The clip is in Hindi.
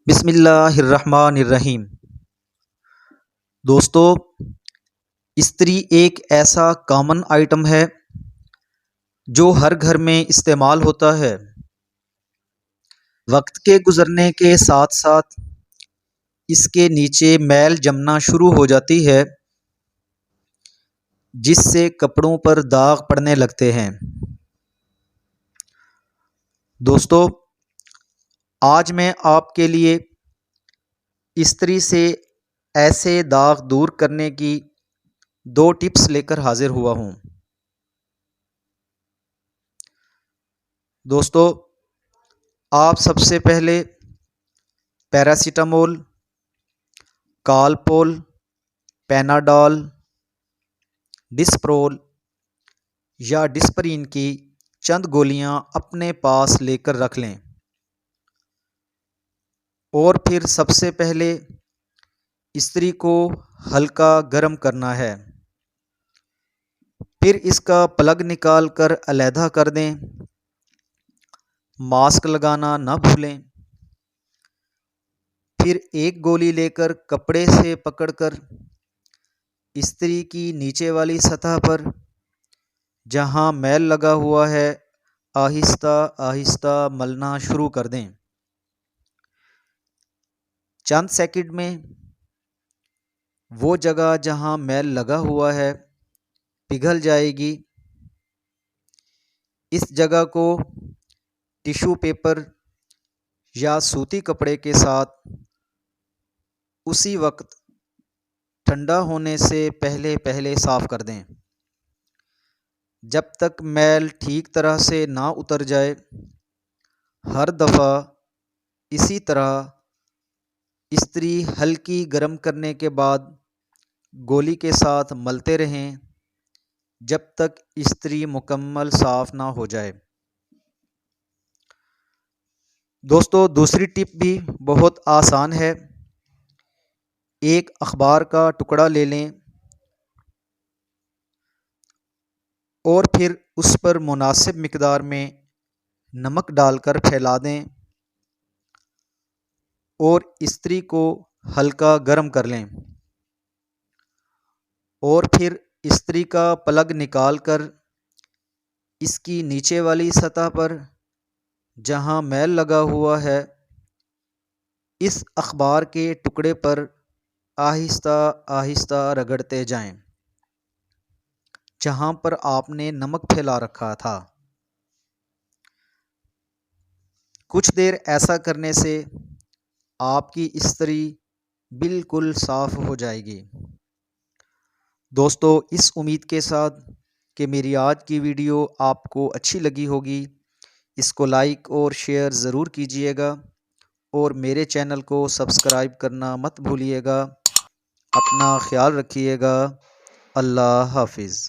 बिस्मिल्लाहिर्रहमानिर्रहीम। दोस्तों, इस्त्री एक ऐसा कॉमन आइटम है जो हर घर में इस्तेमाल होता है। वक्त के गुज़रने के साथ साथ इसके नीचे मैल जमना शुरू हो जाती है, जिससे कपड़ों पर दाग पड़ने लगते हैं। दोस्तों, आज मैं आपके लिए इस्त्री से ऐसे दाग दूर करने की 2 टिप्स लेकर हाजिर हुआ हूँ। दोस्तों, आप सबसे पहले पैरासीटामोल, कालपोल, पैनाडॉल, डिस्प्रोल या डिस्परीन की चंद गोलियां अपने पास लेकर रख लें और फिर सबसे पहले इस्त्री को हल्का गर्म करना है। फिर इसका प्लग निकाल कर अलहदा कर दें। मास्क लगाना न भूलें। फिर एक गोली लेकर कपड़े से पकड़कर इस्त्री की नीचे वाली सतह पर जहां मैल लगा हुआ है आहिस्ता आहिस्ता मलना शुरू कर दें। चंद सेकंड में वो जगह जहां मैल लगा हुआ है पिघल जाएगी। इस जगह को टिश्यू पेपर या सूती कपड़े के साथ उसी वक्त ठंडा होने से पहले पहले साफ कर दें। जब तक मैल ठीक तरह से ना उतर जाए, हर दफ़ा इसी तरह इस्त्री हल्की गर्म करने के बाद गोली के साथ मलते रहें जब तक इस्त्री मुकम्मल साफ ना हो जाए। दोस्तों, दूसरी टिप भी बहुत आसान है। एक अखबार का टुकड़ा ले लें और फिर उस पर मुनासिब मिकदार में नमक डालकर फैला दें और इस्त्री को हल्का गर्म कर लें और फिर इस्त्री का प्लग निकाल कर इसकी नीचे वाली सतह पर जहां मैल लगा हुआ है इस अखबार के टुकड़े पर आहिस्ता आहिस्ता रगड़ते जाएं, जहां पर आपने नमक फैला रखा था। कुछ देर ऐसा करने से आपकी इस्त्री बिल्कुल साफ हो जाएगी। दोस्तों, इस उम्मीद के साथ कि मेरी आज की वीडियो आपको अच्छी लगी होगी, इसको लाइक और शेयर ज़रूर कीजिएगा और मेरे चैनल को सब्सक्राइब करना मत भूलिएगा। अपना ख्याल रखिएगा। अल्लाह हाफिज़।